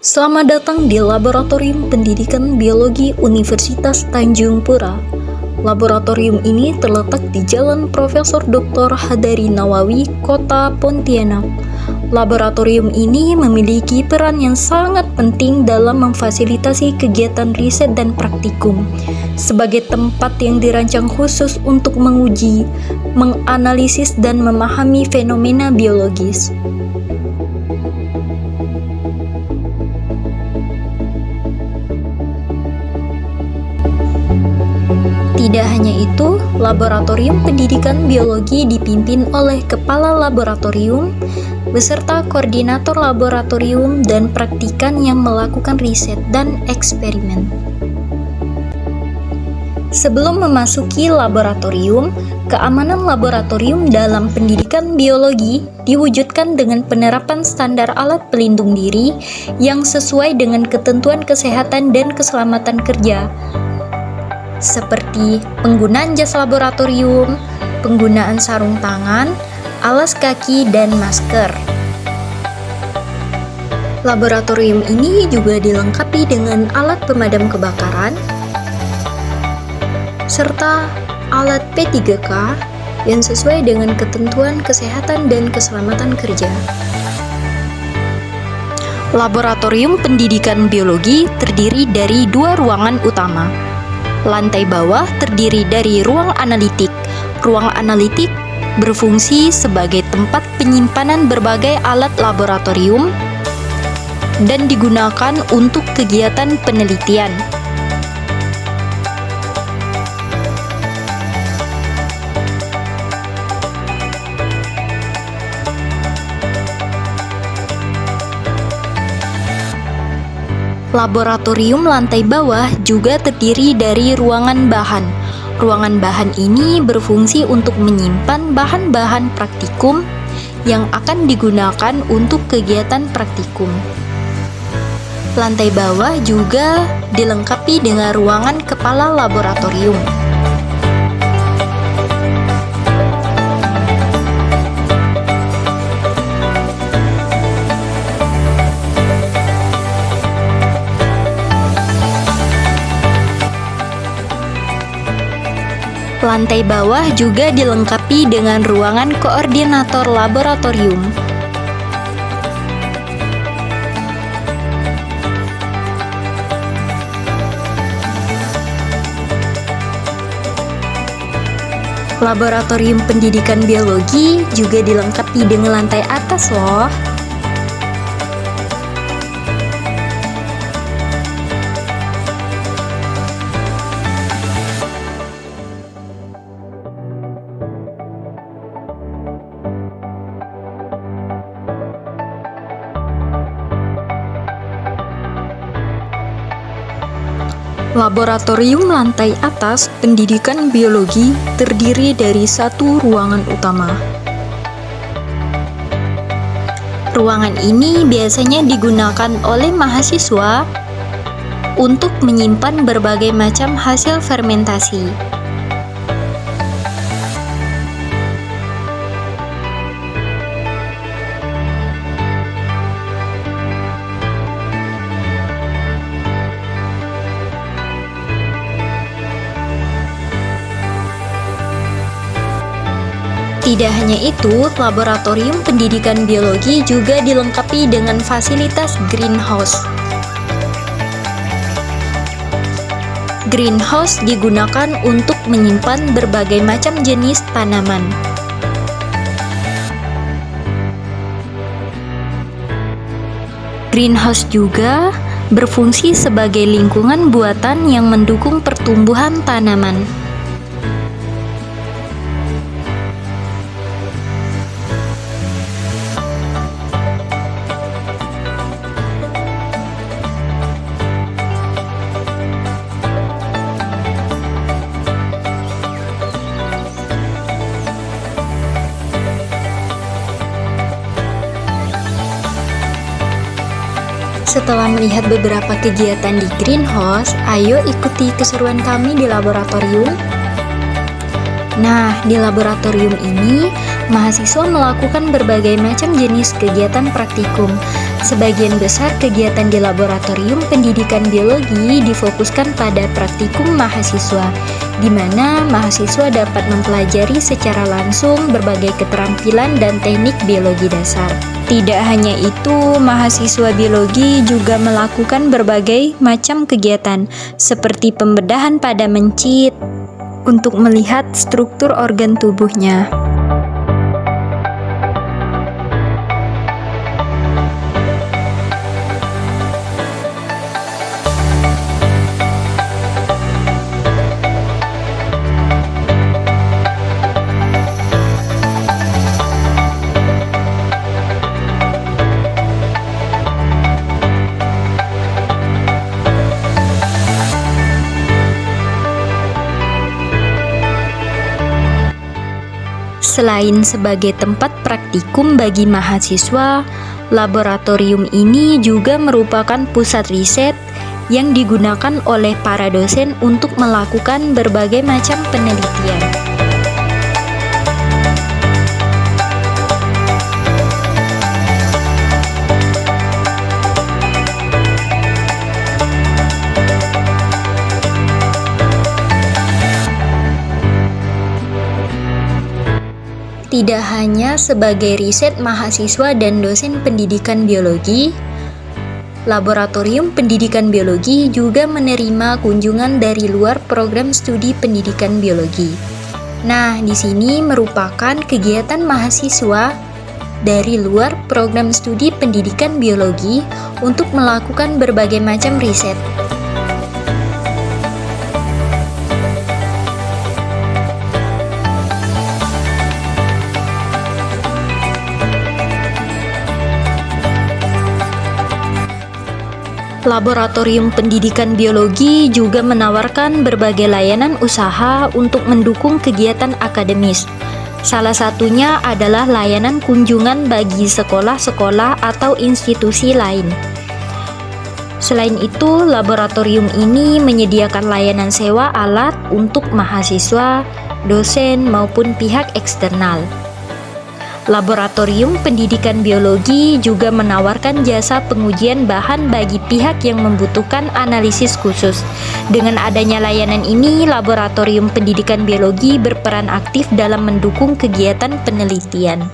Selamat datang di Laboratorium Pendidikan Biologi Universitas Tanjung Pura. Laboratorium ini terletak di Jalan Profesor Dr. Hadari Nawawi, Kota Pontianak. Laboratorium ini memiliki peran yang sangat penting dalam memfasilitasi kegiatan riset dan praktikum, sebagai tempat yang dirancang khusus untuk menguji, menganalisis, dan memahami fenomena biologis. Tidak hanya itu, Laboratorium Pendidikan Biologi dipimpin oleh Kepala Laboratorium, beserta Koordinator Laboratorium dan praktikan yang melakukan riset dan eksperimen. Sebelum memasuki laboratorium, keamanan laboratorium dalam pendidikan biologi diwujudkan dengan penerapan standar alat pelindung diri yang sesuai dengan ketentuan kesehatan dan keselamatan kerja, seperti penggunaan jas laboratorium, penggunaan sarung tangan, alas kaki, dan masker. Laboratorium ini juga dilengkapi dengan alat pemadam kebakaran, serta alat P3K yang sesuai dengan ketentuan kesehatan dan keselamatan kerja. Laboratorium Pendidikan Biologi terdiri dari dua ruangan utama. Lantai bawah terdiri dari ruang analitik. Ruang analitik berfungsi sebagai tempat penyimpanan berbagai alat laboratorium dan digunakan untuk kegiatan penelitian. Laboratorium lantai bawah juga terdiri dari ruangan bahan. Ruangan bahan ini berfungsi untuk menyimpan bahan-bahan praktikum yang akan digunakan untuk kegiatan praktikum. Lantai bawah juga dilengkapi dengan ruangan kepala laboratorium. Lantai bawah juga dilengkapi dengan ruangan koordinator laboratorium. Laboratorium Pendidikan Biologi juga dilengkapi dengan lantai atas loh. Laboratorium lantai atas pendidikan biologi terdiri dari satu ruangan utama. Ruangan ini biasanya digunakan oleh mahasiswa untuk menyimpan berbagai macam hasil fermentasi. Tidak hanya itu, Laboratorium Pendidikan Biologi juga dilengkapi dengan fasilitas greenhouse. Greenhouse digunakan untuk menyimpan berbagai macam jenis tanaman. Greenhouse juga berfungsi sebagai lingkungan buatan yang mendukung pertumbuhan tanaman. Setelah melihat beberapa kegiatan di greenhouse, ayo ikuti keseruan kami di laboratorium. Nah, di laboratorium ini, mahasiswa melakukan berbagai macam jenis kegiatan praktikum. Sebagian besar kegiatan di laboratorium pendidikan biologi difokuskan pada praktikum mahasiswa, di mana mahasiswa dapat mempelajari secara langsung berbagai keterampilan dan teknik biologi dasar. Tidak hanya itu, mahasiswa biologi juga melakukan berbagai macam kegiatan, seperti pembedahan pada mencit, untuk melihat struktur organ tubuhnya. Selain sebagai tempat praktikum bagi mahasiswa, laboratorium ini juga merupakan pusat riset yang digunakan oleh para dosen untuk melakukan berbagai macam penelitian. Tidak hanya sebagai riset mahasiswa dan dosen pendidikan biologi, laboratorium pendidikan biologi juga menerima kunjungan dari luar program studi pendidikan biologi. Nah, di sini merupakan kegiatan mahasiswa dari luar program studi pendidikan biologi untuk melakukan berbagai macam riset. Laboratorium pendidikan biologi juga menawarkan berbagai layanan usaha untuk mendukung kegiatan akademis. Salah satunya adalah layanan kunjungan bagi sekolah-sekolah atau institusi lain. Selain itu, laboratorium ini menyediakan layanan sewa alat untuk mahasiswa, dosen, maupun pihak eksternal. Laboratorium pendidikan biologi juga menawarkan jasa pengujian bahan bagi pihak yang membutuhkan analisis khusus. Dengan adanya layanan ini, laboratorium pendidikan biologi berperan aktif dalam mendukung kegiatan penelitian.